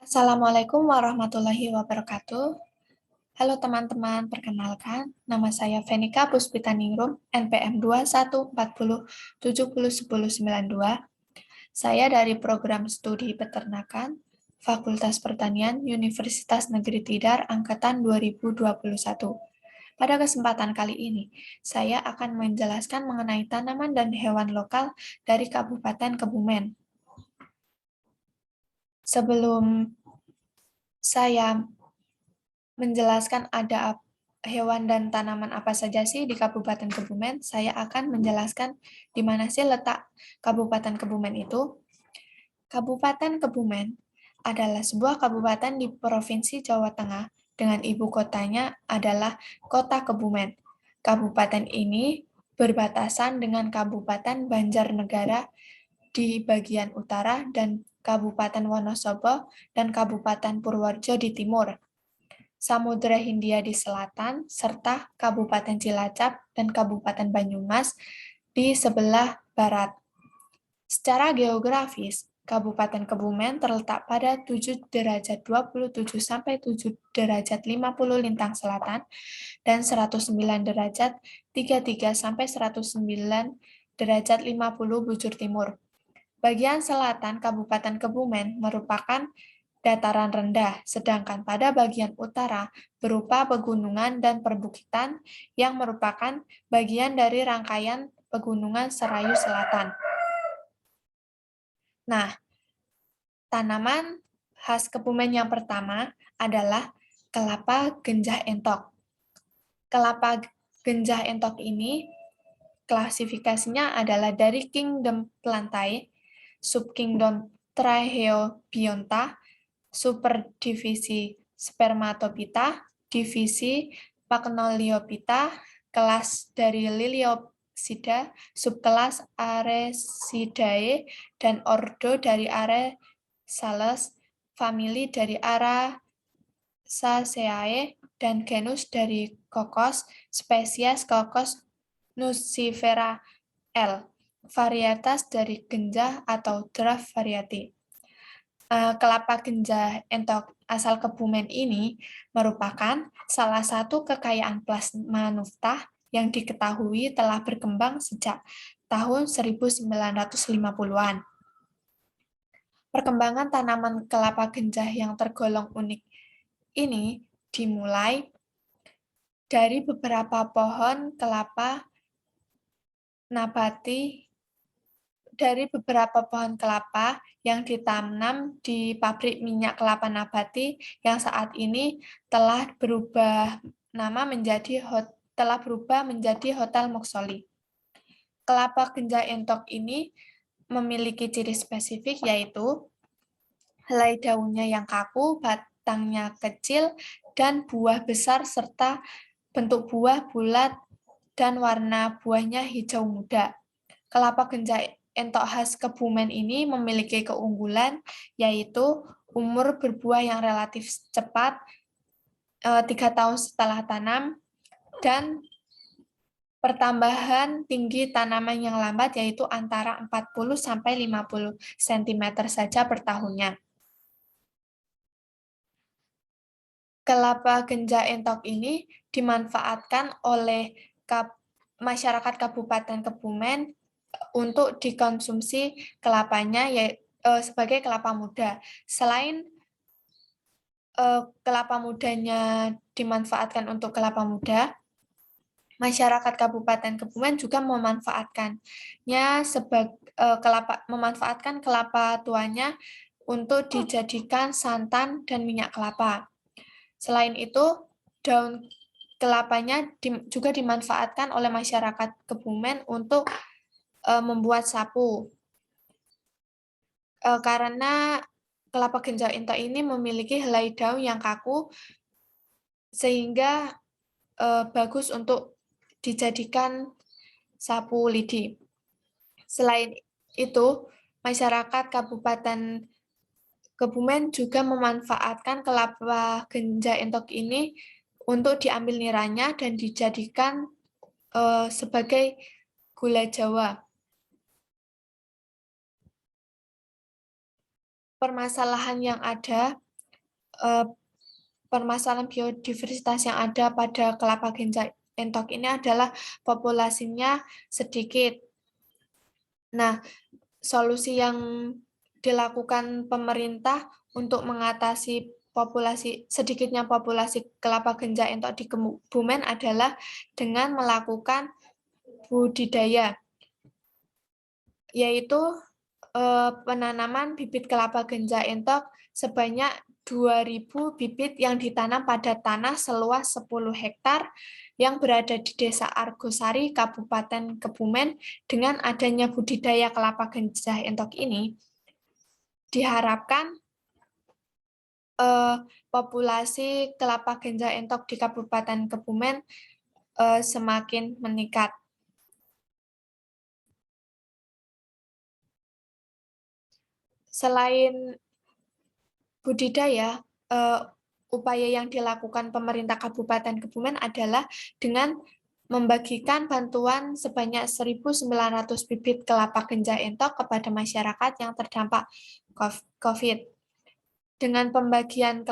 Assalamualaikum warahmatullahi wabarakatuh. Halo teman-teman, perkenalkan, nama saya Venika Puspitaningrum, NPM 2140701092. Saya dari Program Studi Peternakan, Fakultas Pertanian, Universitas Negeri Tidar, Angkatan 2021. Pada kesempatan kali ini, saya akan menjelaskan mengenai tanaman dan hewan lokal dari Kabupaten Kebumen. Sebelum saya menjelaskan ada hewan dan tanaman apa saja sih di Kabupaten Kebumen, saya akan menjelaskan di mana sih letak Kabupaten Kebumen itu. Kabupaten Kebumen adalah sebuah kabupaten di Provinsi Jawa Tengah dengan ibu kotanya adalah Kota Kebumen. Kabupaten ini berbatasan dengan Kabupaten Banjarnegara di bagian utara dan Kabupaten Wonosobo dan Kabupaten Purworejo di timur. Samudra Hindia di selatan, serta Kabupaten Cilacap dan Kabupaten Banyumas di sebelah barat. Secara geografis, Kabupaten Kebumen terletak pada 7 derajat 27 sampai 7 derajat 50 lintang selatan dan 109 derajat 33 sampai 109 derajat 50 bujur timur. Bagian selatan Kabupaten Kebumen merupakan dataran rendah, sedangkan pada bagian utara berupa pegunungan dan perbukitan yang merupakan bagian dari rangkaian pegunungan Serayu Selatan. Nah, tanaman khas Kebumen yang pertama adalah kelapa genjah entok. Kelapa genjah entok ini klasifikasinya adalah dari Kingdom Plantae, Subkingdom Tracheobionta, Superdivisi Spermatophyta, Divisi Pagnoliophyta, kelas dari Liliopsida, subkelas Arecidae, dan ordo dari Aresales, famili dari Araceae, dan genus dari Cocos, spesies Cocos nucifera L, varietas dari genjah atau draft variety. Kelapa genjah entok asal Kebumen ini merupakan salah satu kekayaan plasma nuftah yang diketahui telah berkembang sejak tahun 1950-an. Perkembangan tanaman kelapa genjah yang tergolong unik ini dimulai dari beberapa pohon kelapa nabati yang ditanam di pabrik minyak kelapa nabati yang saat ini telah berubah menjadi Hotel Moksoli. Kelapa genjah entok ini memiliki ciri spesifik yaitu helai daunnya yang kaku, batangnya kecil, dan buah besar serta bentuk buah bulat dan warna buahnya hijau muda. Kelapa genjah entok khas Kebumen ini memiliki keunggulan, yaitu umur berbuah yang relatif cepat, 3 tahun setelah tanam, dan pertambahan tinggi tanaman yang lambat, yaitu antara 40-50 cm saja per tahunnya. Kelapa genjah entok ini dimanfaatkan oleh masyarakat Kabupaten Kebumen untuk dikonsumsi kelapanya sebagai kelapa muda. Selain kelapa mudanya dimanfaatkan untuk kelapa muda, masyarakat Kabupaten Kebumen juga memanfaatkan kelapa tuanya untuk dijadikan santan dan minyak kelapa. Selain itu, daun kelapanya juga dimanfaatkan oleh masyarakat Kebumen untuk membuat sapu. Karena kelapa genjah entok ini memiliki helai daun yang kaku, sehingga bagus untuk dijadikan sapu lidi. Selain itu, masyarakat Kabupaten Kebumen juga memanfaatkan kelapa genjah entok ini untuk diambil niranya dan dijadikan sebagai gula Jawa. Permasalahan yang ada permasalahan biodiversitas yang ada pada kelapa ganja entok ini adalah populasinya sedikit. Nah, solusi yang dilakukan pemerintah untuk mengatasi sedikitnya populasi kelapa ganja entok di Kebumen adalah dengan melakukan budidaya, yaitu penanaman bibit kelapa ganja entok sebanyak 2.000 bibit yang ditanam pada tanah seluas 10 hektar yang berada di Desa Argosari, Kabupaten Kebumen. Dengan adanya budidaya kelapa ganja entok ini, diharapkan populasi kelapa ganja entok di Kabupaten Kebumen semakin meningkat. Selain budidaya, upaya yang dilakukan pemerintah Kabupaten Kebumen adalah dengan membagikan bantuan sebanyak 1.900 bibit kelapa ganja entok kepada masyarakat yang terdampak COVID. Dengan pembagian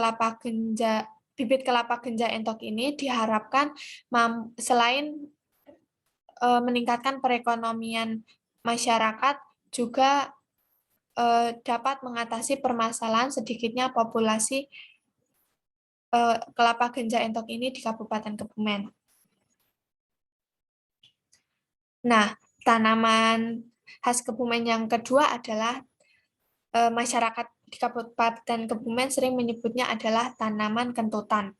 bibit kelapa ganja entok ini diharapkan selain meningkatkan perekonomian masyarakat, juga dapat mengatasi permasalahan sedikitnya populasi kelapa ganja entok ini di Kabupaten Kebumen. Nah, tanaman khas Kebumen yang kedua adalah masyarakat di Kabupaten Kebumen sering menyebutnya adalah tanaman kentutan.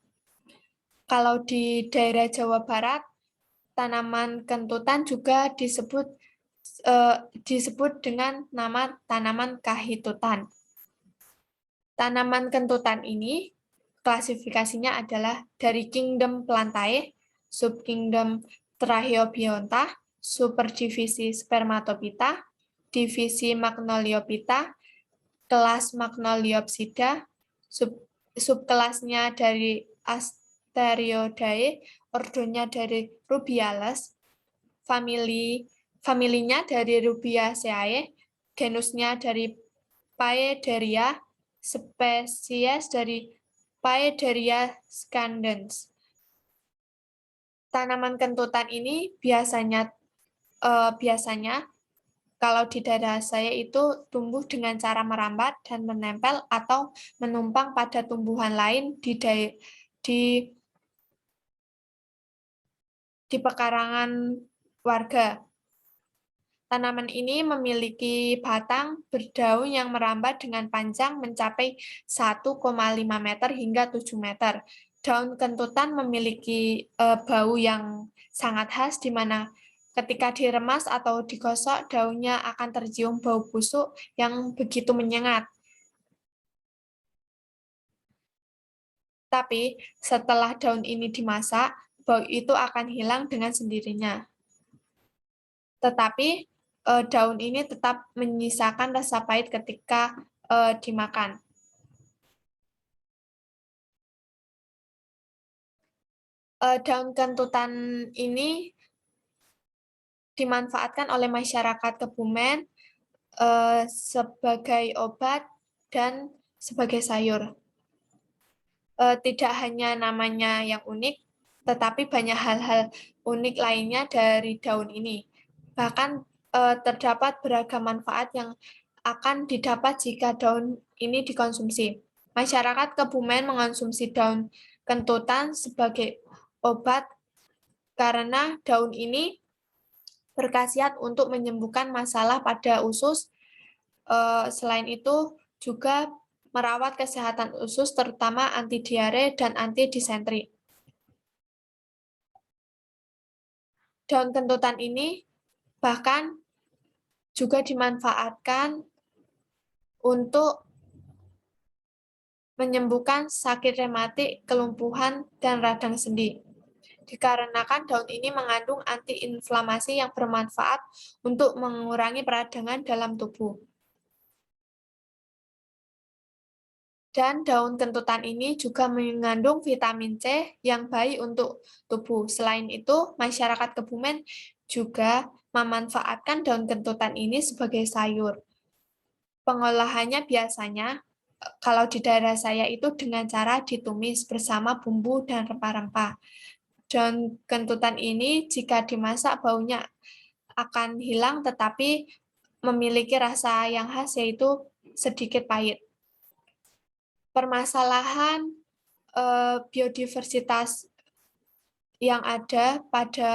Kalau di daerah Jawa Barat, tanaman kentutan juga disebut dengan nama tanaman kahitutan. Tanaman kentutan ini klasifikasinya adalah dari kingdom Plantae, subkingdom Tracheobionta, superdivisi Spermatophyta, divisi Magnoliophyta, kelas Magnoliopsida, subkelasnya dari Asterioidae, ordonya dari Rubiales, familinya dari Rubiaceae, genusnya dari Paederia, spesies dari Paederia scandens. Tanaman kentutan ini biasanya kalau di daerah saya itu tumbuh dengan cara merambat dan menempel atau menumpang pada tumbuhan lain di pekarangan warga. Tanaman ini memiliki batang berdaun yang merambat dengan panjang mencapai 1,5 meter hingga 7 meter. Daun kentutan memiliki bau yang sangat khas, di mana ketika diremas atau digosok, daunnya akan tercium bau busuk yang begitu menyengat. Tapi setelah daun ini dimasak, bau itu akan hilang dengan sendirinya. Tetapi daun ini tetap menyisakan rasa pahit ketika dimakan. Daun kentutan ini dimanfaatkan oleh masyarakat Kebumen sebagai obat dan sebagai sayur. Tidak hanya namanya yang unik, tetapi banyak hal-hal unik lainnya dari daun ini. Bahkan terdapat beragam manfaat yang akan didapat jika daun ini dikonsumsi. Masyarakat Kebumen mengonsumsi daun kentutan sebagai obat karena daun ini berkhasiat untuk menyembuhkan masalah pada usus. Selain itu juga merawat kesehatan usus, terutama anti diare dan anti disentri. Daun kentutan ini bahkan juga dimanfaatkan untuk menyembuhkan sakit rematik, kelumpuhan, dan radang sendi. Dikarenakan daun ini mengandung antiinflamasi yang bermanfaat untuk mengurangi peradangan dalam tubuh. Dan daun kentutan ini juga mengandung vitamin C yang baik untuk tubuh. Selain itu, masyarakat Kebumen juga memanfaatkan daun kentutan ini sebagai sayur. Pengolahannya biasanya kalau di daerah saya itu dengan cara ditumis bersama bumbu dan rempah-rempah. Daun kentutan ini jika dimasak baunya akan hilang tetapi memiliki rasa yang khas yaitu sedikit pahit. Permasalahan biodiversitas yang ada pada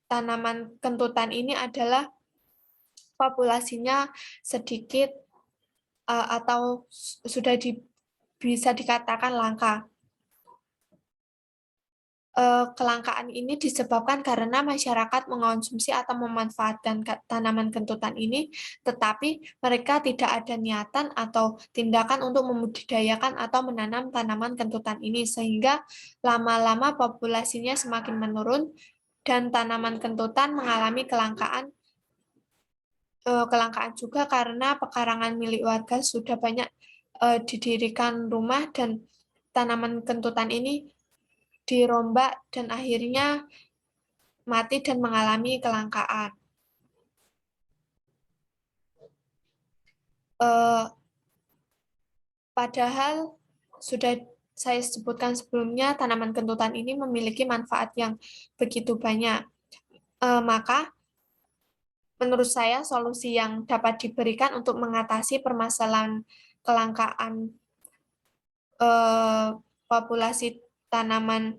tanaman kentutan ini adalah populasinya sedikit atau sudah bisa dikatakan langka. Kelangkaan ini disebabkan karena masyarakat mengonsumsi atau memanfaatkan tanaman kentutan ini, tetapi mereka tidak ada niatan atau tindakan untuk membudidayakan atau menanam tanaman kentutan ini, sehingga lama-lama populasinya semakin menurun dan tanaman kentutan mengalami kelangkaan. Kelangkaan juga karena pekarangan milik warga sudah banyak didirikan rumah dan tanaman kentutan ini dirombak dan akhirnya mati dan mengalami kelangkaan. Padahal sudah saya sebutkan sebelumnya, tanaman kentutan ini memiliki manfaat yang begitu banyak. Maka menurut saya solusi yang dapat diberikan untuk mengatasi permasalahan kelangkaan populasi tanaman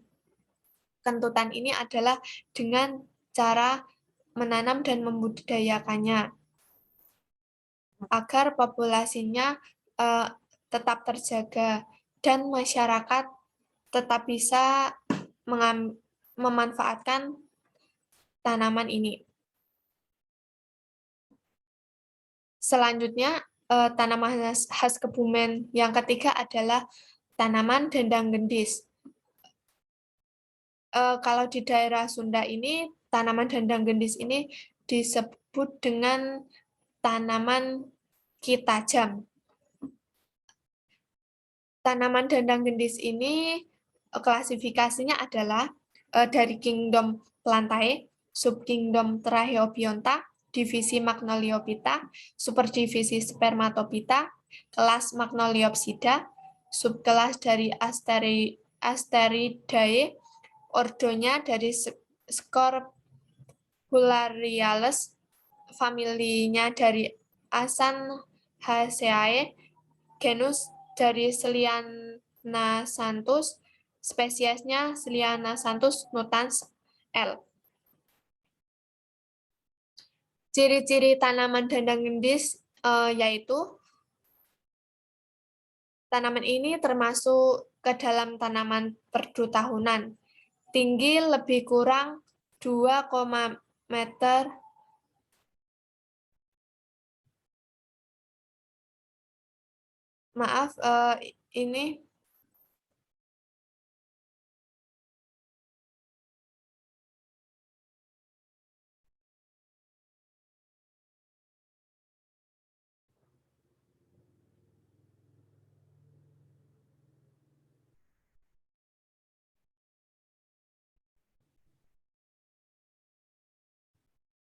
kentutan ini adalah dengan cara menanam dan membudidayakannya agar populasinya tetap terjaga dan masyarakat tetap bisa memanfaatkan tanaman ini. Selanjutnya, tanaman khas Kebumen yang ketiga adalah tanaman dendang gendis. Kalau di daerah Sunda ini, tanaman dendang gendis ini disebut dengan tanaman kitajam. Tanaman dendang gendis ini klasifikasinya adalah dari kingdom Plantae, subkingdom Tracheobionta, divisi Magnoliophyta, superdivisi Spermatophyta, kelas Magnoliopsida, subkelas dari Asteridae, ordonya dari Scorpulariales, familinya dari Asanhaceae, genus dari Selianasanthus, spesiesnya Selianasanthus nutans L. Ciri-ciri tanaman dendang gendis yaitu tanaman ini termasuk ke dalam tanaman perdu tahunan. Tinggi lebih kurang 2, meter maaf ini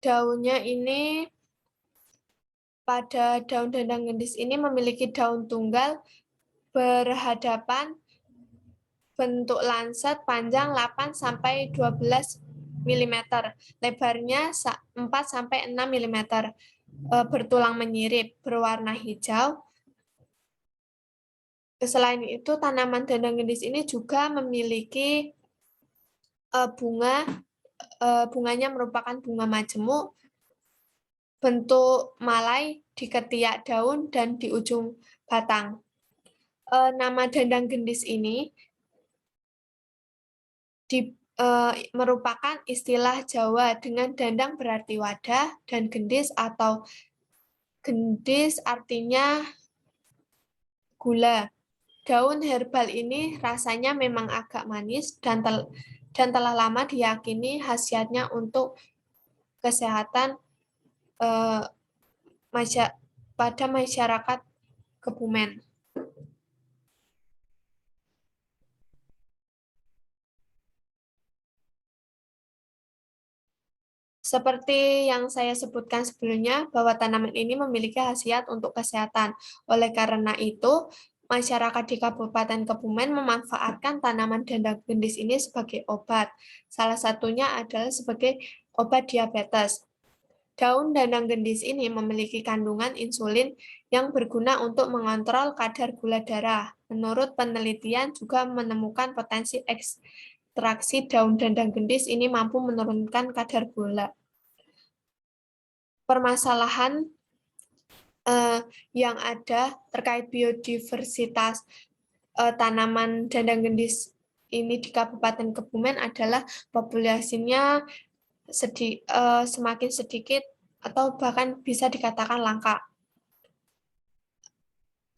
daunnya ini pada daun dendang gendis ini memiliki daun tunggal berhadapan, bentuk lancet panjang 8 sampai 12 mm, lebarnya 4 sampai 6 mm, bertulang menyirip, berwarna hijau. Selain itu, tanaman dendang gendis ini juga memiliki bunganya merupakan bunga majemuk, bentuk malai di ketiak daun dan di ujung batang. Nama dendang gendis ini merupakan istilah Jawa dengan dandang berarti wadah dan gendis atau gendis artinya gula. Daun herbal ini rasanya memang agak manis dan telah lama diyakini khasiatnya untuk kesehatan pada masyarakat Kebumen. Seperti yang saya sebutkan sebelumnya, bahwa tanaman ini memiliki khasiat untuk kesehatan. Oleh karena itu, masyarakat di Kabupaten Kebumen memanfaatkan tanaman dandang gendis ini sebagai obat. Salah satunya adalah sebagai obat diabetes. Daun dandang gendis ini memiliki kandungan insulin yang berguna untuk mengontrol kadar gula darah. Menurut penelitian juga menemukan potensi ekstraksi daun dandang gendis ini mampu menurunkan kadar gula. Permasalahan yang ada terkait biodiversitas tanaman dandang gendis ini di Kabupaten Kebumen adalah populasinya semakin sedikit atau bahkan bisa dikatakan langka.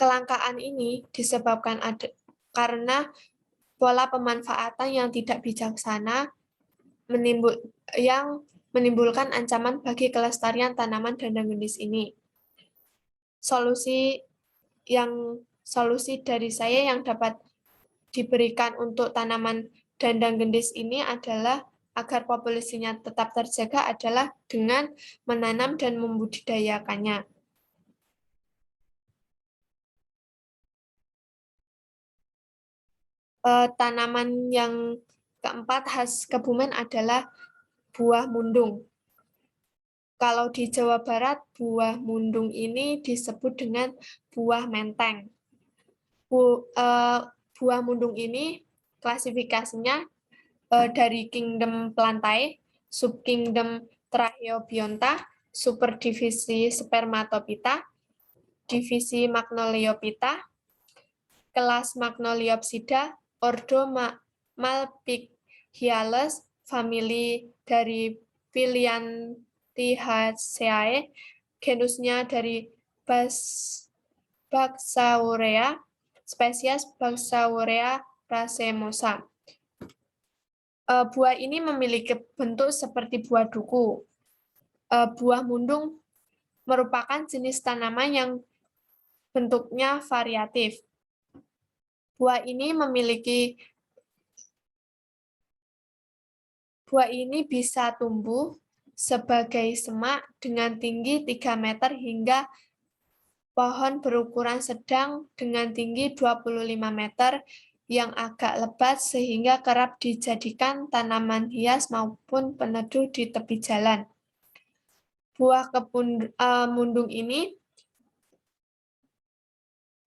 Kelangkaan ini disebabkan karena pola pemanfaatan yang tidak bijaksana yang menimbulkan ancaman bagi kelestarian tanaman dandang gendis ini. Solusi dari saya yang dapat diberikan untuk tanaman dandang gendis ini adalah agar populasinya tetap terjaga adalah dengan menanam dan membudidayakannya. Tanaman yang keempat khas Kebumen adalah buah mundung. Kalau di Jawa Barat, buah mundung ini disebut dengan buah menteng. Buah mundung ini klasifikasinya dari kingdom Plantae, subkingdom Tracheobionta, superdivisi Spermatophyta, divisi Magnoliophyta, kelas Magnoliopsida, ordo Malpighiales, famili dari Phyllantiaceae, genusnya dari Baxaurea, spesies Baxaurea racemosa. Buah ini memiliki bentuk seperti buah duku. Buah mundung merupakan jenis tanaman yang bentuknya variatif. Buah ini bisa tumbuh sebagai semak dengan tinggi 3 meter hingga pohon berukuran sedang dengan tinggi 25 meter yang agak lebat sehingga kerap dijadikan tanaman hias maupun peneduh di tepi jalan. Buah mundung ini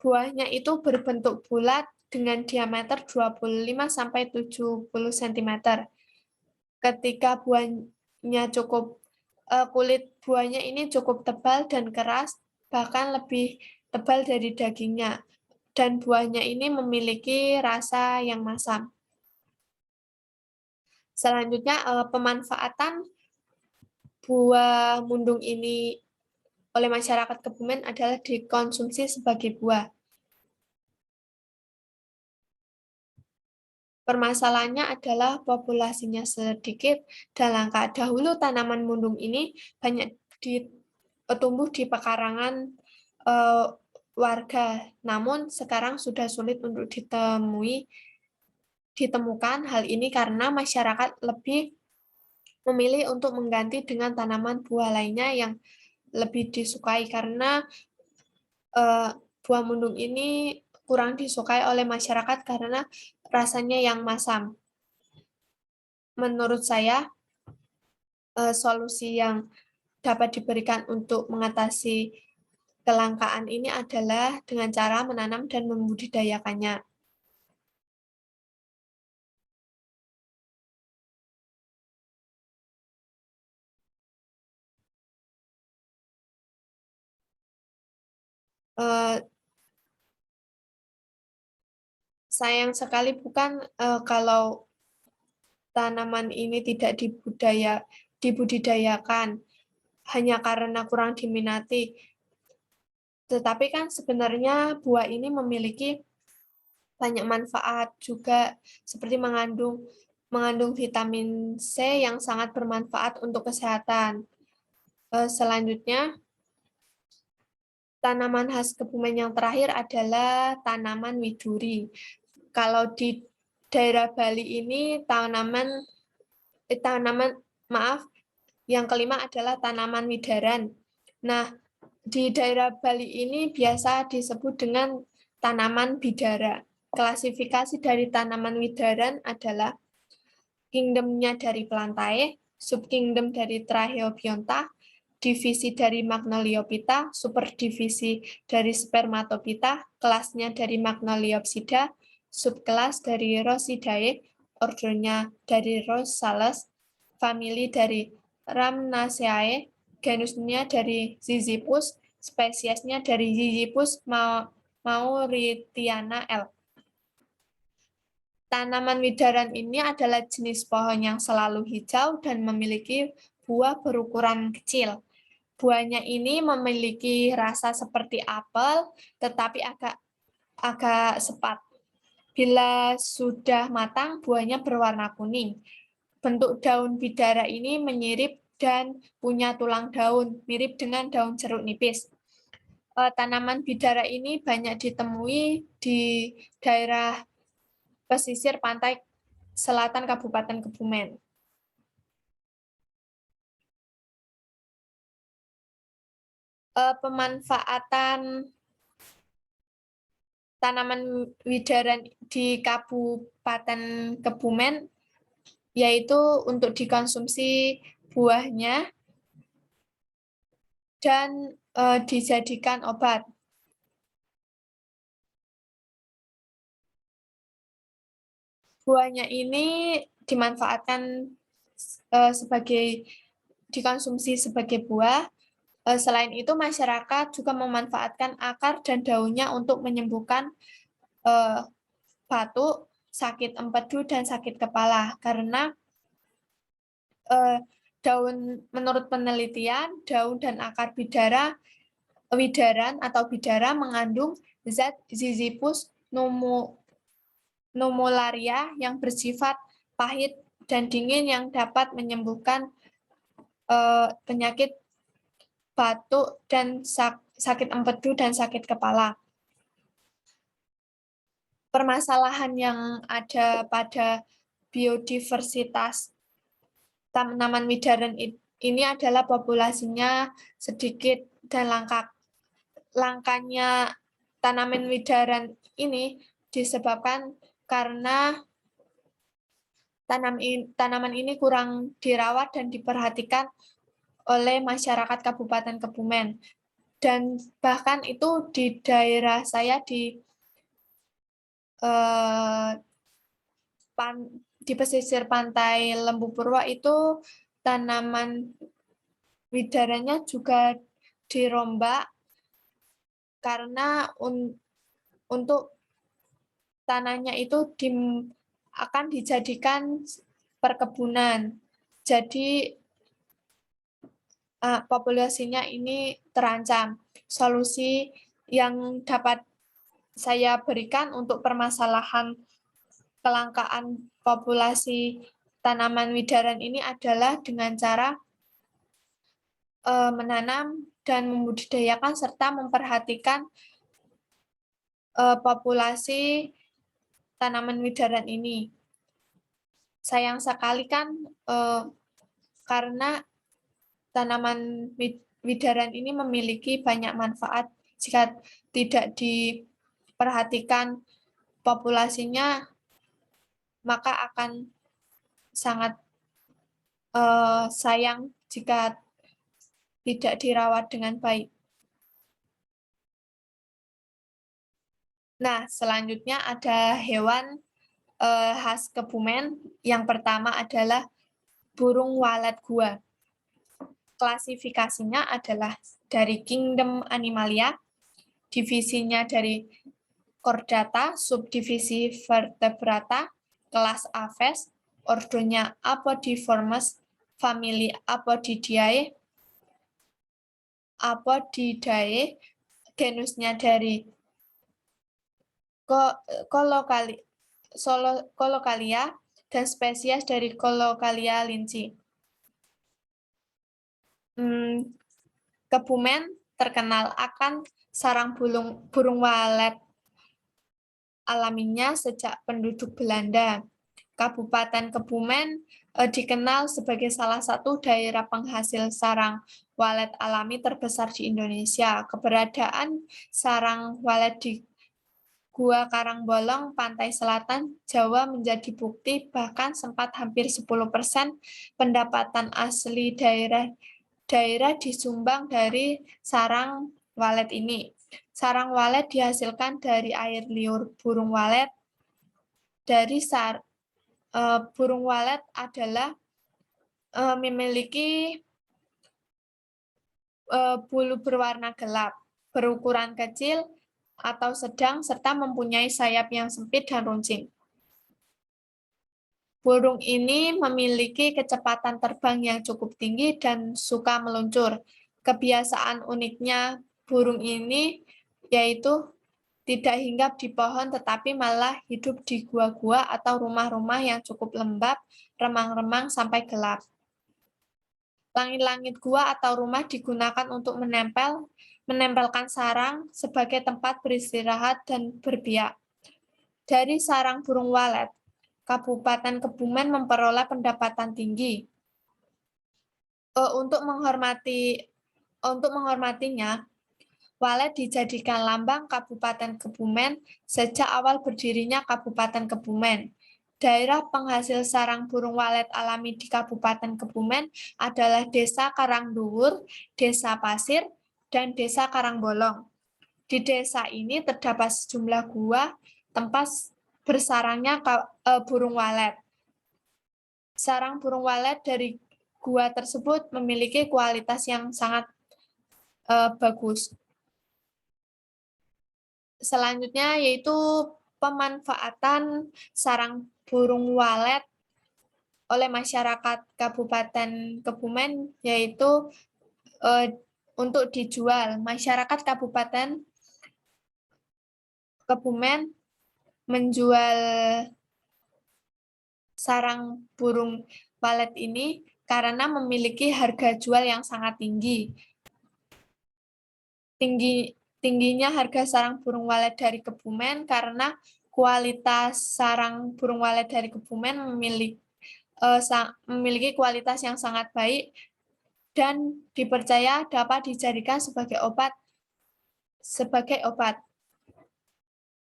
buahnya itu berbentuk bulat dengan diameter 25-70 cm. Ketika kulit buahnya ini cukup tebal dan keras, bahkan lebih tebal dari dagingnya, dan buahnya ini memiliki rasa yang masam. Selanjutnya, pemanfaatan buah mundung ini oleh masyarakat Kebumen adalah dikonsumsi sebagai buah. Permasalahannya adalah populasinya sedikit dan langka. Dahulu tanaman mundung ini banyak tumbuh di pekarangan warga, namun sekarang sudah sulit untuk ditemukan. Hal ini karena masyarakat lebih memilih untuk mengganti dengan tanaman buah lainnya yang lebih disukai karena buah mundung ini kurang disukai oleh masyarakat karena rasanya yang masam. Menurut saya, solusi yang dapat diberikan untuk mengatasi kelangkaan ini adalah dengan cara menanam dan membudidayakannya. Sayang sekali bukan kalau tanaman ini tidak dibudidayakan hanya karena kurang diminati. Tetapi kan sebenarnya buah ini memiliki banyak manfaat juga, seperti mengandung vitamin C yang sangat bermanfaat untuk kesehatan. Selanjutnya, tanaman khas Kebumen yang terakhir adalah tanaman widuri. Kalau di daerah Bali ini yang kelima adalah tanaman widaran. Nah, di daerah Bali ini biasa disebut dengan tanaman bidara. Klasifikasi dari tanaman widaran adalah kingdom-nya dari Plantae, subkingdom dari Tracheobionta, divisi dari Magnoliophyta, superdivisi dari Spermatophyta, kelasnya dari Magnoliopsida, subkelas dari Rosidae, ordonya dari Rosales, famili dari Rhamnaceae, genusnya dari Ziziphus, spesiesnya dari Ziziphus mauritiana L. Tanaman widaran ini adalah jenis pohon yang selalu hijau dan memiliki buah berukuran kecil. Buahnya ini memiliki rasa seperti apel, tetapi agak sepat. Bila sudah matang, buahnya berwarna kuning. Bentuk daun bidara ini menyirip dan punya tulang daun, mirip dengan daun jeruk nipis. Tanaman bidara ini banyak ditemui di daerah pesisir pantai selatan Kabupaten Kebumen. Pemanfaatan tanaman widaran di Kabupaten Kebumen yaitu untuk dikonsumsi buahnya dan dijadikan obat. Buahnya ini dimanfaatkan dikonsumsi sebagai buah. Selain itu, masyarakat juga memanfaatkan akar dan daunnya untuk menyembuhkan batuk, sakit empedu, dan sakit kepala. Karena menurut penelitian, daun dan akar widaran atau bidara mengandung zat Ziziphus numularia yang bersifat pahit dan dingin yang dapat menyembuhkan penyakit batuk dan sakit empedu dan sakit kepala. Permasalahan yang ada pada biodiversitas tanaman widaran ini adalah populasinya sedikit dan langka. Langkanya tanaman widaran ini disebabkan karena tanaman ini kurang dirawat dan diperhatikan oleh masyarakat Kabupaten Kebumen. Dan bahkan itu di daerah saya di pesisir pantai Lembu Purwa itu tanaman widaranya juga dirombak karena untuk tanahnya itu akan dijadikan perkebunan. Jadi populasinya ini terancam. Solusi yang dapat saya berikan untuk permasalahan kelangkaan populasi tanaman widaran ini adalah dengan cara menanam dan membudidayakan serta memperhatikan populasi tanaman widaran ini. Sayang sekali kan karena tanaman widaran ini memiliki banyak manfaat. Jika tidak diperhatikan populasinya, maka akan sangat sayang jika tidak dirawat dengan baik. Nah, selanjutnya ada hewan khas Kebumen. Yang pertama adalah burung walet gua. Klasifikasinya adalah dari kingdom Animalia, divisinya dari Chordata, subdivisi Vertebrata, kelas Aves, ordonya Apodiformes, famili Apodidae, genusnya dari Colocalia, dan spesies dari Colocalia linci. Kebumen terkenal akan sarang burung walet alaminya sejak penduduk Belanda. Kabupaten Kebumen dikenal sebagai salah satu daerah penghasil sarang walet alami terbesar di Indonesia. Keberadaan sarang walet di Gua Karangbolong, pantai selatan Jawa menjadi bukti, bahkan sempat hampir 10% pendapatan asli daerah disumbang dari sarang walet ini. Sarang walet dihasilkan dari air liur burung walet. Burung walet adalah memiliki bulu berwarna gelap, berukuran kecil atau sedang, serta mempunyai sayap yang sempit dan runcing. Burung ini memiliki kecepatan terbang yang cukup tinggi dan suka meluncur. Kebiasaan uniknya burung ini yaitu tidak hinggap di pohon, tetapi malah hidup di gua-gua atau rumah-rumah yang cukup lembab, remang-remang sampai gelap. Langit-langit gua atau rumah digunakan untuk menempelkan sarang sebagai tempat beristirahat dan berbiak. Dari sarang burung walet, Kabupaten Kebumen memperoleh pendapatan tinggi. Untuk menghormatinya, walet dijadikan lambang Kabupaten Kebumen sejak awal berdirinya Kabupaten Kebumen. Daerah penghasil sarang burung walet alami di Kabupaten Kebumen adalah Desa Karangduwur, Desa Pasir, dan Desa Karangbolong. Di desa ini terdapat sejumlah gua tempat bersarangnya burung walet. Sarang burung walet dari gua tersebut memiliki kualitas yang sangat bagus. Selanjutnya yaitu pemanfaatan sarang burung walet oleh masyarakat Kabupaten Kebumen, yaitu untuk dijual. Masyarakat Kabupaten Kebumen menjual sarang burung walet ini karena memiliki harga jual yang sangat tinggi. Tingginya harga sarang burung walet dari Kebumen karena kualitas sarang burung walet dari Kebumen memiliki kualitas yang sangat baik dan dipercaya dapat dijadikan sebagai obat.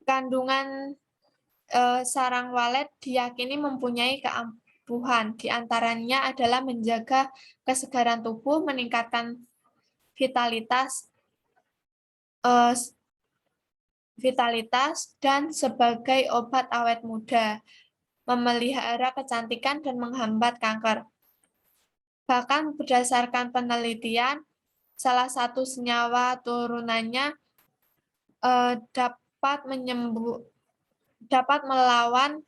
Kandungan sarang walet diyakini mempunyai keampuhan, di antaranya adalah menjaga kesegaran tubuh, meningkatkan vitalitas, dan sebagai obat awet muda, memelihara kecantikan dan menghambat kanker. Bahkan berdasarkan penelitian, salah satu senyawa turunannya dapat melawan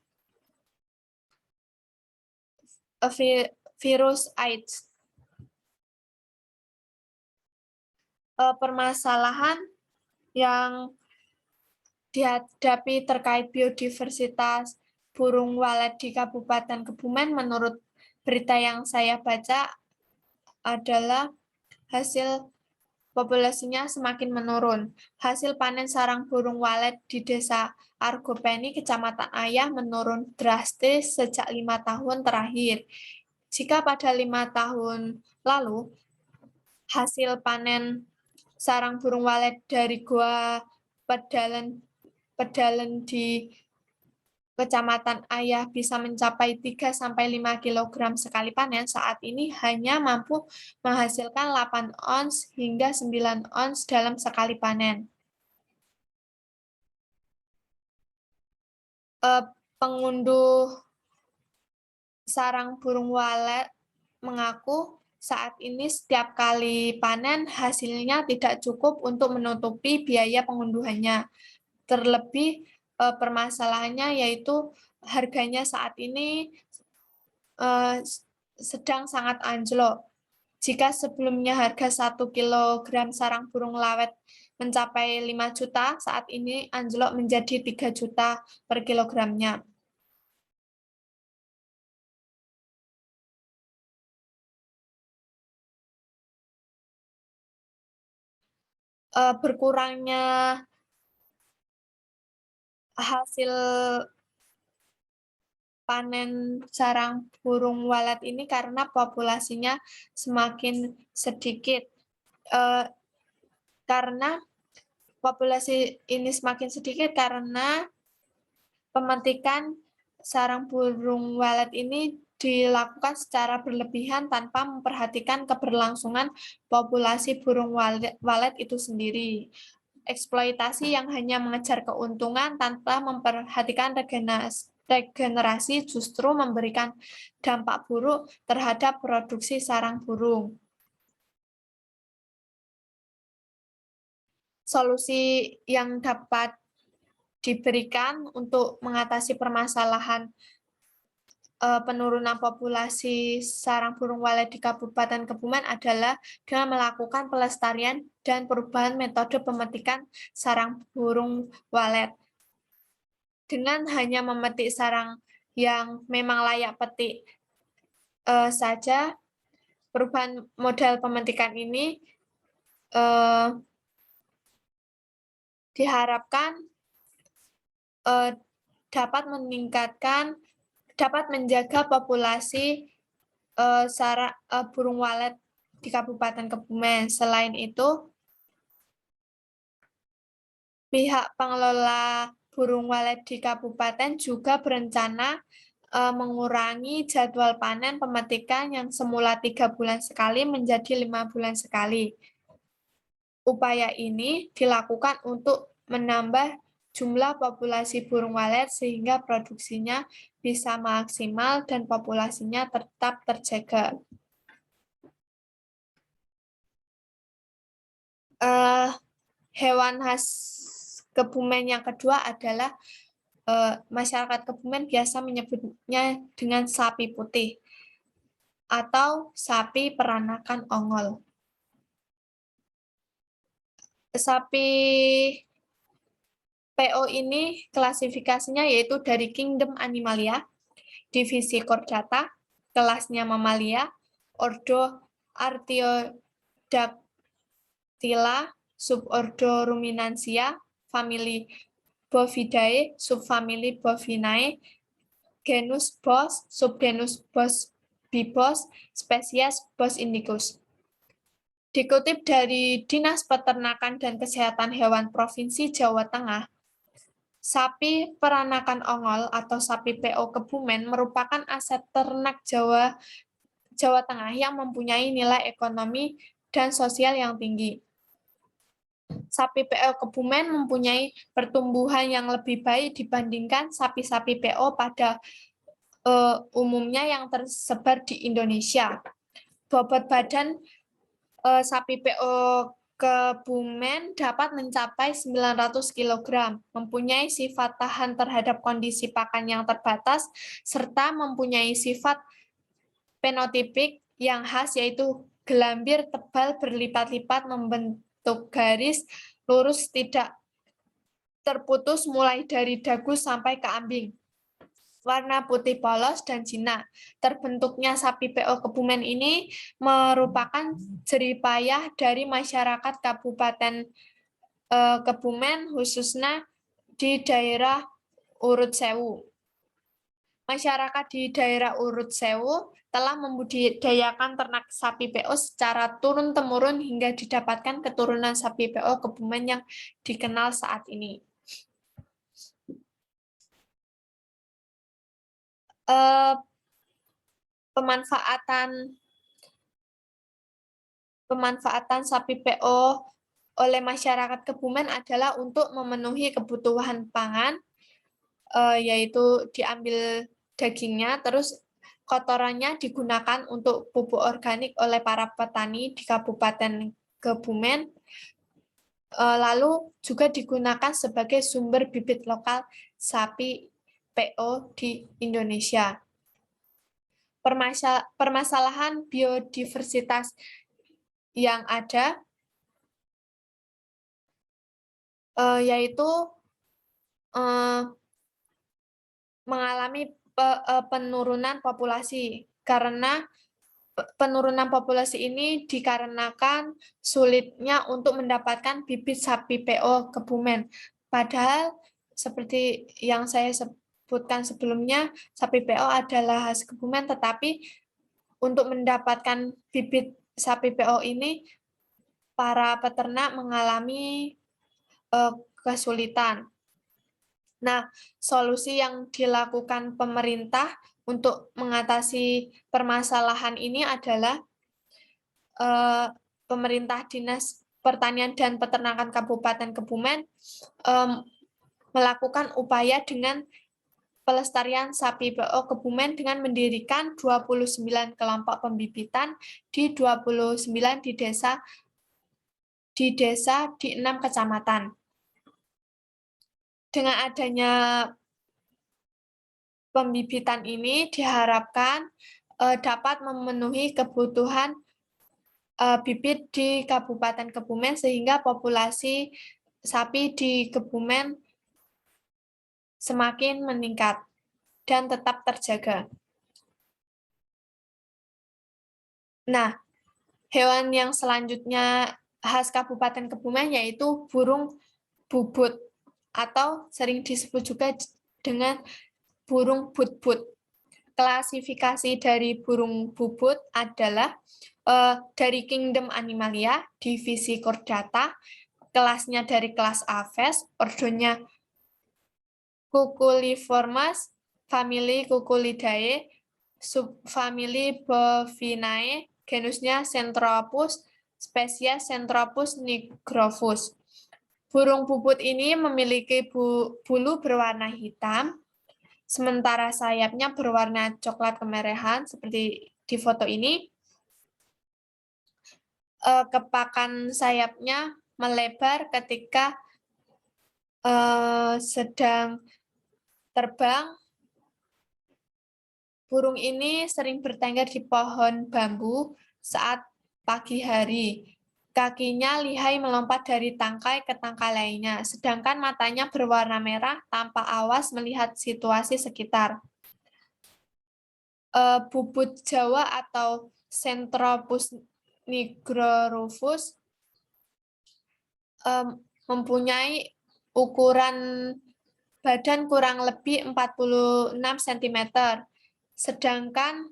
virus AIDS. Permasalahan yang dihadapi terkait biodiversitas burung walet di Kabupaten Kebumen menurut berita yang saya baca adalah hasil populasinya semakin menurun. Hasil panen sarang burung walet di Desa Argopeni, Kecamatan Ayah menurun drastis sejak 5 tahun terakhir. Jika pada 5 tahun lalu, hasil panen sarang burung walet dari Gua Pedalen di Kecamatan Ayah bisa mencapai 3-5 kg sekali panen, saat ini hanya mampu menghasilkan 8 ons hingga 9 ons dalam sekali panen. Pengunduh sarang burung walet mengaku saat ini setiap kali panen hasilnya tidak cukup untuk menutupi biaya pengunduhannya. Terlebih permasalahannya yaitu harganya saat ini sedang sangat anjlok. Jika sebelumnya harga 1 kg sarang burung walet mencapai 5 juta, saat ini anjlok menjadi 3 juta per kilogramnya. Berkurangnya hasil panen sarang burung walet ini karena populasinya semakin sedikit. Karena populasi ini semakin sedikit karena pemetikan sarang burung walet ini dilakukan secara berlebihan tanpa memperhatikan keberlangsungan populasi burung walet itu sendiri. Eksploitasi yang hanya mengejar keuntungan tanpa memperhatikan regenerasi justru memberikan dampak buruk terhadap produksi sarang burung. Solusi yang dapat diberikan untuk mengatasi permasalahan penurunan populasi sarang burung walet di Kabupaten Kebumen adalah dengan melakukan pelestarian dan perubahan metode pemetikan sarang burung walet. Dengan hanya memetik sarang yang memang layak petik saja, perubahan model pemetikan ini diharapkan dapat menjaga populasi burung walet di Kabupaten Kebumen. Selain itu, pihak pengelola burung walet di kabupaten juga berencana mengurangi jadwal panen pemetikan yang semula 3 bulan sekali menjadi 5 bulan sekali. Upaya ini dilakukan untuk menambah jumlah populasi burung walet sehingga produksinya bisa maksimal dan populasinya tetap terjaga. Hewan khas Kebumen yang kedua adalah masyarakat Kebumen biasa menyebutnya dengan sapi putih atau sapi peranakan ongol. Sapi PO ini klasifikasinya yaitu dari Kingdom Animalia, divisi Chordata, kelasnya Mamalia, ordo Artiodactyla, subordo Ruminantia, famili Bovidae, subfamili Bovinae, genus Bos, subgenus Bos bibos, spesies Bos indicus. Dikutip dari Dinas Peternakan dan Kesehatan Hewan Provinsi Jawa Tengah, sapi peranakan ongol atau sapi PO Kebumen merupakan aset ternak Jawa Tengah yang mempunyai nilai ekonomi dan sosial yang tinggi. Sapi PO Kebumen mempunyai pertumbuhan yang lebih baik dibandingkan sapi-sapi PO pada umumnya yang tersebar di Indonesia. Bobot badan sapi PO Kebumen dapat mencapai 900 kg, mempunyai sifat tahan terhadap kondisi pakan yang terbatas, serta mempunyai sifat fenotipik yang khas yaitu gelambir tebal berlipat-lipat membentuk garis lurus tidak terputus mulai dari dagu sampai ke ambing. Warna putih polos dan jinak. Terbentuknya sapi PO Kebumen ini merupakan jeripayah dari masyarakat Kabupaten Kebumen, khususnya di daerah Urut Sewu. Masyarakat di daerah Urut Sewu telah membudidayakan ternak sapi PO secara turun-temurun hingga didapatkan keturunan sapi PO Kebumen yang dikenal saat ini. Pemanfaatan sapi PO oleh masyarakat Kebumen adalah untuk memenuhi kebutuhan pangan, yaitu diambil dagingnya, terus kotorannya digunakan untuk pupuk organik oleh para petani di Kabupaten Kebumen, lalu juga digunakan sebagai sumber bibit lokal sapi PO di Indonesia. Permasalahan biodiversitas yang ada yaitu mengalami penurunan populasi karena penurunan populasi ini dikarenakan sulitnya untuk mendapatkan bibit sapi PO Kebumen. Padahal seperti yang saya sebutkan sebelumnya, sapi PO adalah khas Kebumen, tetapi untuk mendapatkan bibit sapi PO ini, para peternak mengalami kesulitan. Nah, solusi yang dilakukan pemerintah untuk mengatasi permasalahan ini adalah pemerintah Dinas Pertanian dan Peternakan Kabupaten Kebumen melakukan upaya dengan pelestarian sapi BO Kebumen dengan mendirikan 29 kelompok pembibitan di 29 desa di 6 kecamatan. Dengan adanya pembibitan ini diharapkan dapat memenuhi kebutuhan bibit di Kabupaten Kebumen sehingga populasi sapi di Kebumen semakin meningkat dan tetap terjaga. Nah, hewan yang selanjutnya khas Kabupaten Kebumen yaitu burung bubut atau sering disebut juga dengan burung butbut. Klasifikasi dari burung bubut adalah dari Kingdom Animalia, divisi Chordata, kelasnya dari kelas Aves, ordonya Cuculiformes, famili Cuculidae, subfamili Bovinae, genusnya Centropus, spesies Centropus nigrophus. Burung bubut ini memiliki bulu berwarna hitam, sementara sayapnya berwarna coklat kemerahan seperti di foto ini. Kepakan sayapnya melebar ketika sedang terbang. Burung ini sering bertengger di pohon bambu saat pagi hari. Kakinya lihai melompat dari tangkai ke tangkai lainnya, sedangkan matanya berwarna merah tanpa awas melihat situasi sekitar. Bubut Jawa atau Centropus nigrophus mempunyai ukuran badan kurang lebih 46 cm, sedangkan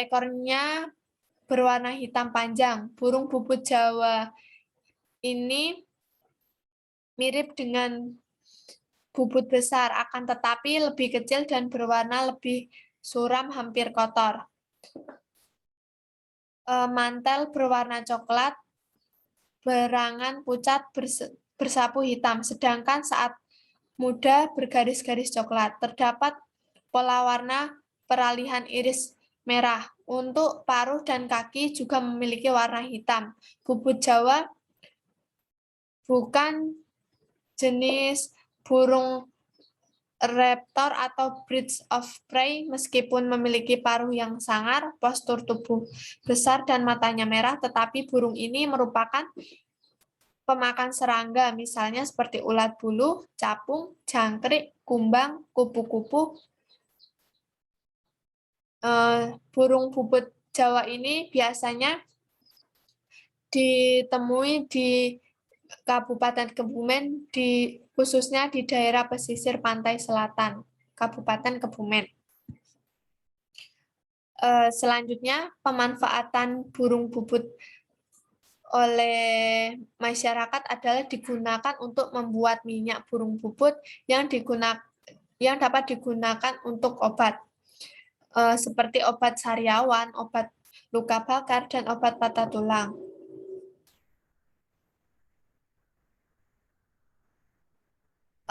ekornya berwarna hitam panjang. Burung bubut Jawa ini mirip dengan bubut besar, akan tetapi lebih kecil dan berwarna lebih suram, hampir kotor. Mantel berwarna coklat, berangan pucat bersapu hitam, sedangkan saat muda bergaris-garis coklat. Terdapat pola warna peralihan iris merah. Untuk paruh dan kaki juga memiliki warna hitam. Bubut Jawa bukan jenis burung raptor atau birds of prey, meskipun memiliki paruh yang sangar, postur tubuh besar, dan matanya merah, tetapi burung ini merupakan pemakan serangga, misalnya seperti ulat bulu, capung, jangkrik, kumbang, kupu-kupu. Burung bubut Jawa ini biasanya ditemui di Kabupaten Kebumen, khususnya di daerah pesisir pantai selatan Kabupaten Kebumen. Selanjutnya, pemanfaatan burung bubut oleh masyarakat adalah digunakan untuk membuat minyak burung bubut yang dapat digunakan untuk obat, seperti obat sariawan, obat luka bakar, dan obat patah tulang.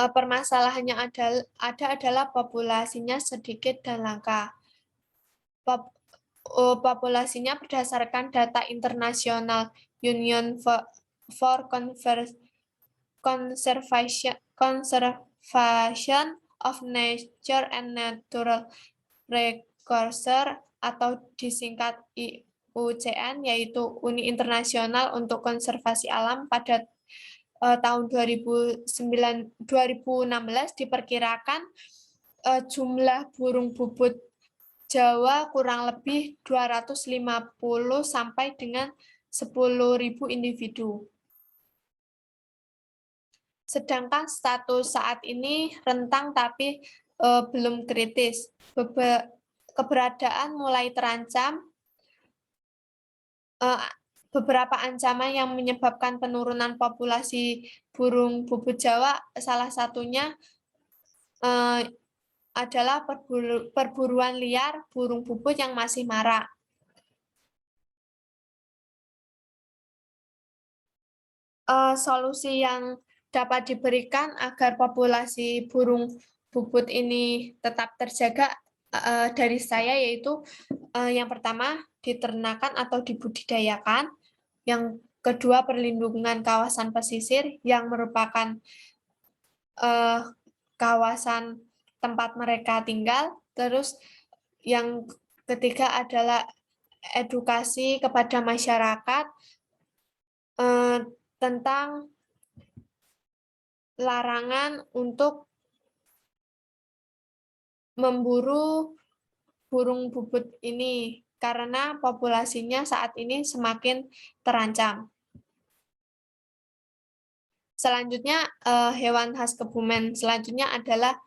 Permasalahannya adalah populasinya sedikit dan langka. Populasinya berdasarkan data internasional Union for Conservation of Nature and Natural Resources atau disingkat IUCN, yaitu Uni Internasional untuk Konservasi Alam, pada tahun 2016 diperkirakan jumlah burung bubut Jawa kurang lebih 250 sampai dengan 10.000 individu. Sedangkan status saat ini rentang tapi belum kritis. Keberadaan mulai terancam beberapa ancaman yang menyebabkan penurunan populasi burung bubut Jawa, salah satunya adalah perburuan liar burung bubut yang masih marak. Solusi yang dapat diberikan agar populasi burung bubut ini tetap terjaga dari saya yaitu yang pertama diternakan atau dibudidayakan, yang kedua perlindungan kawasan pesisir yang merupakan kawasan tempat mereka tinggal, terus yang ketiga adalah edukasi kepada masyarakat tentang larangan untuk memburu burung bubut ini karena populasinya saat ini semakin terancam. Selanjutnya hewan khas Kebumen selanjutnya adalah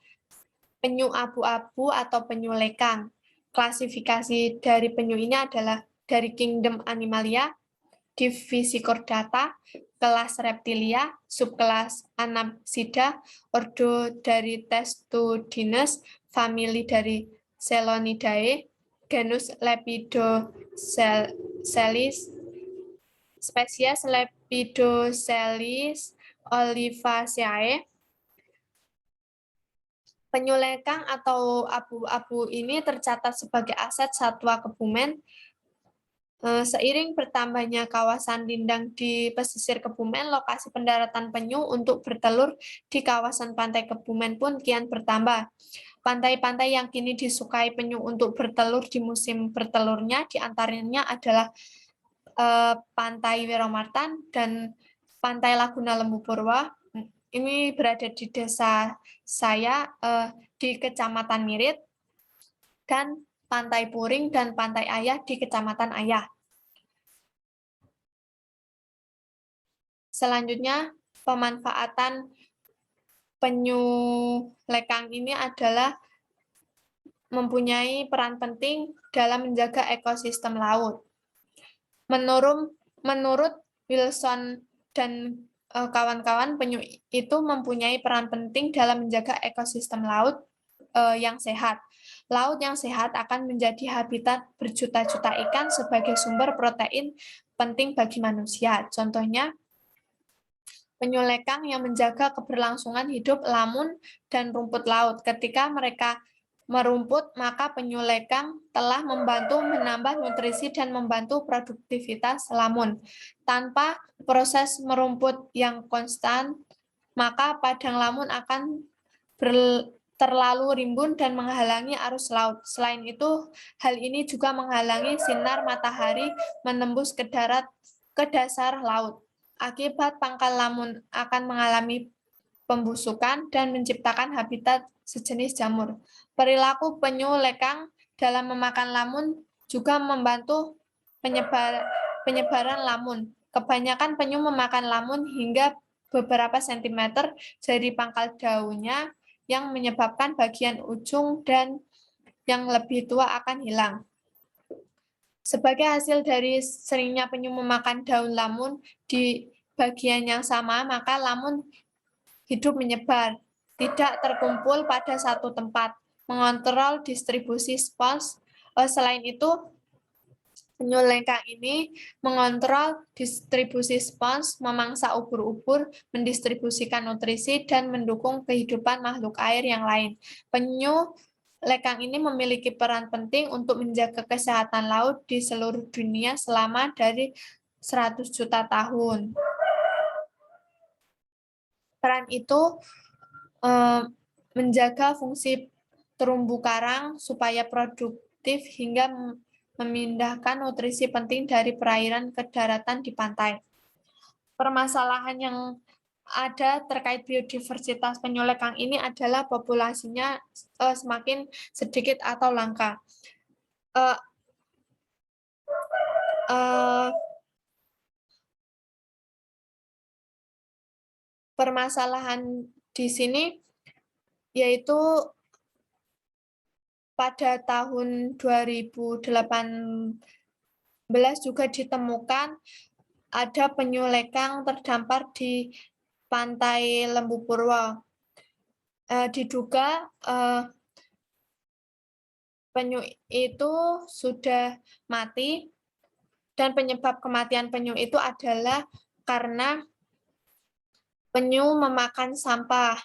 penyu abu-abu atau penyu lekang. Klasifikasi dari penyu ini adalah dari kingdom Animalia, divisi Chordata, kelas Reptilia, subkelas Anapsida, ordo dari Testudines, famili dari Selonidae, genus Lepidocelis, spesies Lepidocelis olivaceae. Penyu lekang atau abu-abu ini tercatat sebagai aset satwa Kebumen. Seiring bertambahnya kawasan lindang di pesisir Kebumen, lokasi pendaratan penyu untuk bertelur di kawasan pantai Kebumen pun kian bertambah. Pantai-pantai yang kini disukai penyu untuk bertelur di musim bertelurnya diantaranya adalah Pantai Wiromartan dan Pantai Laguna Lembu Purwa. Ini berada di desa saya di Kecamatan Mirit, dan Pantai Puring dan Pantai Ayah di Kecamatan Ayah. Selanjutnya, pemanfaatan penyu lekang ini adalah mempunyai peran penting dalam menjaga ekosistem laut. Menurut Wilson dan kawan-kawan, penyu itu mempunyai peran penting dalam menjaga ekosistem laut yang sehat. Laut yang sehat akan menjadi habitat berjuta-juta ikan sebagai sumber protein penting bagi manusia. Contohnya, penyu lekang yang menjaga keberlangsungan hidup lamun dan rumput laut. Ketika mereka merumput, maka penyu lekang telah membantu menambah nutrisi dan membantu produktivitas lamun. Tanpa proses merumput yang konstan, maka padang lamun akan terlalu rimbun dan menghalangi arus laut. Selain itu, hal ini juga menghalangi sinar matahari menembus ke dasar laut. Akibat pangkal lamun akan mengalami pembusukan dan menciptakan habitat sejenis jamur. Perilaku penyu lekang dalam memakan lamun juga membantu penyebaran lamun. Kebanyakan penyu memakan lamun hingga beberapa sentimeter dari pangkal daunnya, yang menyebabkan bagian ujung dan yang lebih tua akan hilang. Sebagai hasil dari seringnya penyu memakan daun lamun di bagian yang sama, maka lamun hidup menyebar, tidak terkumpul pada satu tempat, mengontrol distribusi spons. Selain itu, penyu lekang ini mengontrol distribusi spons, memangsa ubur-ubur, mendistribusikan nutrisi, dan mendukung kehidupan makhluk air yang lain. Penyu lekang ini memiliki peran penting untuk menjaga kesehatan laut di seluruh dunia selama dari 100 juta tahun. Peran itu menjaga fungsi terumbu karang supaya produktif hingga memindahkan nutrisi penting dari perairan ke daratan di pantai. Permasalahan yang ada terkait biodiversitas penyu lekang ini adalah populasinya semakin sedikit atau langka. Permasalahan di sini yaitu pada tahun 2018 juga ditemukan ada penyu lekang terdampar di pantai Lembu Purwo. Diduga penyu itu sudah mati dan penyebab kematian penyu itu adalah karena penyu memakan sampah.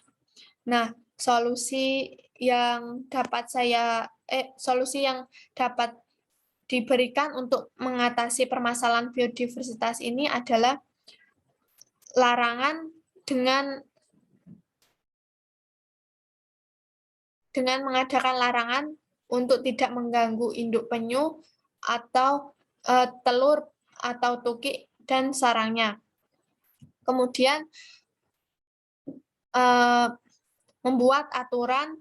Nah, solusi yang dapat diberikan untuk mengatasi permasalahan biodiversitas ini adalah larangan dengan mengadakan larangan untuk tidak mengganggu induk penyu atau telur atau tukik dan sarangnya. Kemudian membuat aturan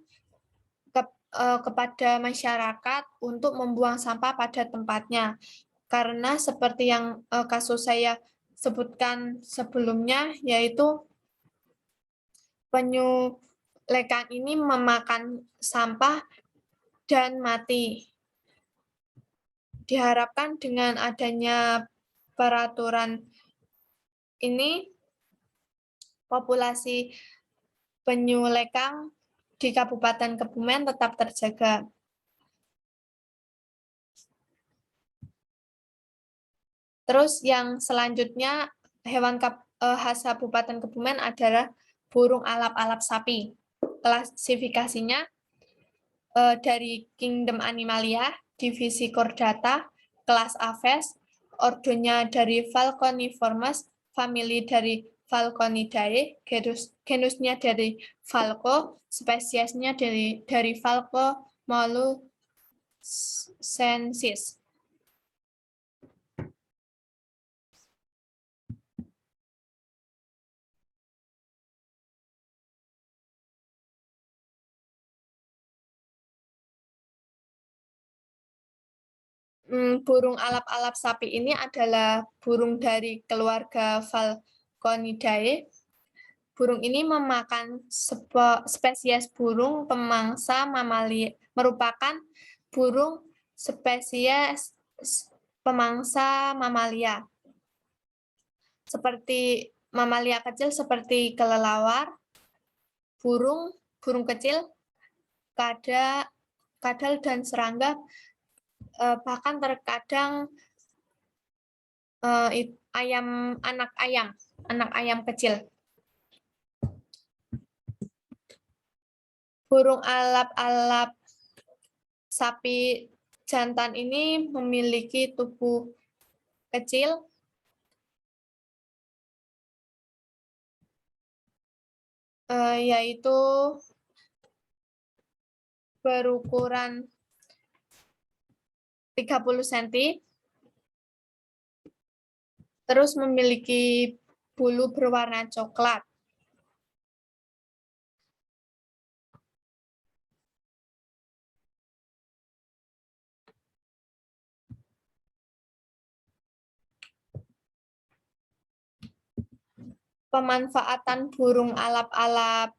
kepada masyarakat untuk membuang sampah pada tempatnya. Karena seperti yang kasus saya sebutkan sebelumnya, yaitu penyu lekang ini memakan sampah dan mati. Diharapkan dengan adanya peraturan ini, populasi penyu lekang di Kabupaten Kebumen tetap terjaga. Terus yang selanjutnya hewan khas Kabupaten Kebumen adalah burung alap-alap sapi. Klasifikasinya dari Kingdom Animalia, divisi Chordata, kelas Aves, ordonya dari Falconiformes, famili dari Falconidae, genusnya dari Falco, spesiesnya dari Falco molluscensis. Burung alap-alap sapi ini adalah burung dari keluarga Falconidae. Burung ini memakan spesies burung pemangsa mamalia, merupakan burung spesies pemangsa mamalia. Seperti mamalia kecil seperti kelelawar, burung kecil, kadal dan serangga, bahkan terkadang anak ayam kecil. Burung alap-alap sapi jantan ini memiliki tubuh kecil, yaitu berukuran 30 cm, terus memiliki bulu berwarna coklat. Pemanfaatan burung alap-alap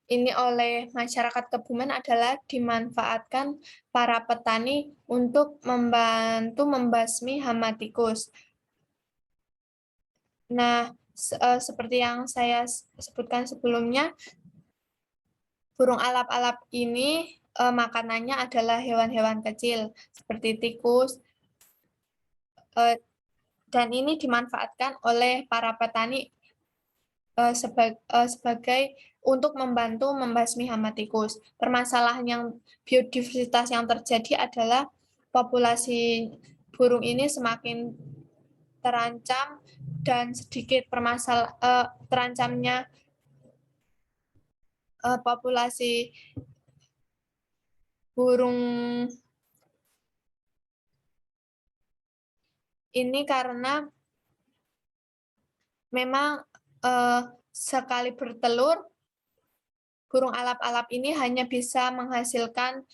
ini oleh masyarakat Kebumen adalah dimanfaatkan para petani untuk membantu membasmi hama tikus. Nah, seperti yang saya sebutkan sebelumnya, burung alap-alap ini makanannya adalah hewan-hewan kecil seperti tikus, dan ini dimanfaatkan oleh para petani sebagai untuk membantu membasmi hama tikus. Permasalahan yang biodiversitas yang terjadi adalah populasi burung ini semakin terancam dan sedikit terancamnya populasi burung ini karena memang sekali bertelur, burung alap-alap ini hanya bisa menghasilkan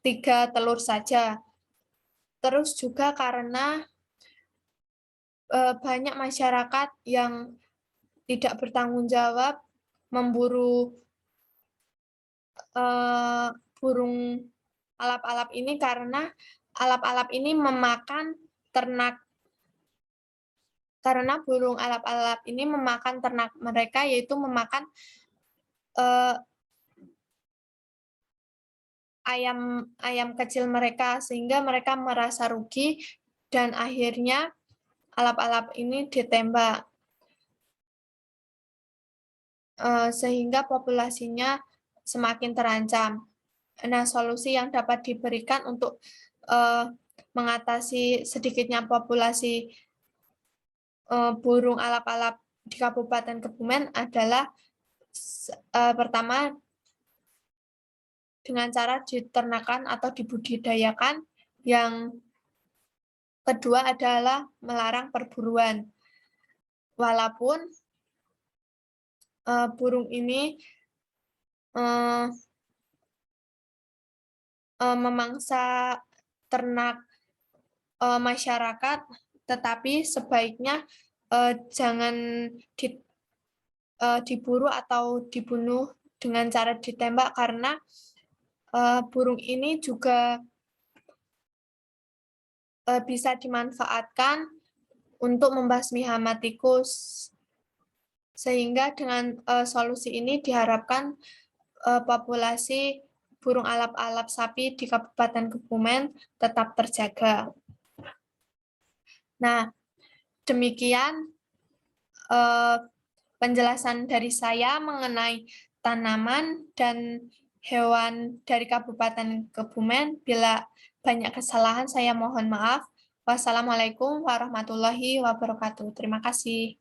3 telur saja. Terus juga karena banyak masyarakat yang tidak bertanggung jawab memburu burung alap-alap ini karena alap-alap ini memakan ternak Karena burung alap-alap ini memakan ternak mereka, yaitu memakan eh, ayam kecil mereka, sehingga mereka merasa rugi dan akhirnya alap-alap ini ditembak, sehingga populasinya semakin terancam. Nah, solusi yang dapat diberikan untuk mengatasi sedikitnya populasi burung alap-alap di Kabupaten Kebumen adalah pertama dengan cara diternakan atau dibudidayakan, yang kedua adalah melarang perburuan. Walaupun burung ini memangsa ternak masyarakat, tetapi sebaiknya jangan diburu atau dibunuh dengan cara ditembak, karena burung ini juga bisa dimanfaatkan untuk membasmi hama tikus. Sehingga dengan solusi ini diharapkan populasi burung alap-alap sapi di Kabupaten Kebumen tetap terjaga. Nah, demikian penjelasan dari saya mengenai tanaman dan hewan dari Kabupaten Kebumen. Bila banyak kesalahan, saya mohon maaf. Wassalamualaikum warahmatullahi wabarakatuh. Terima kasih.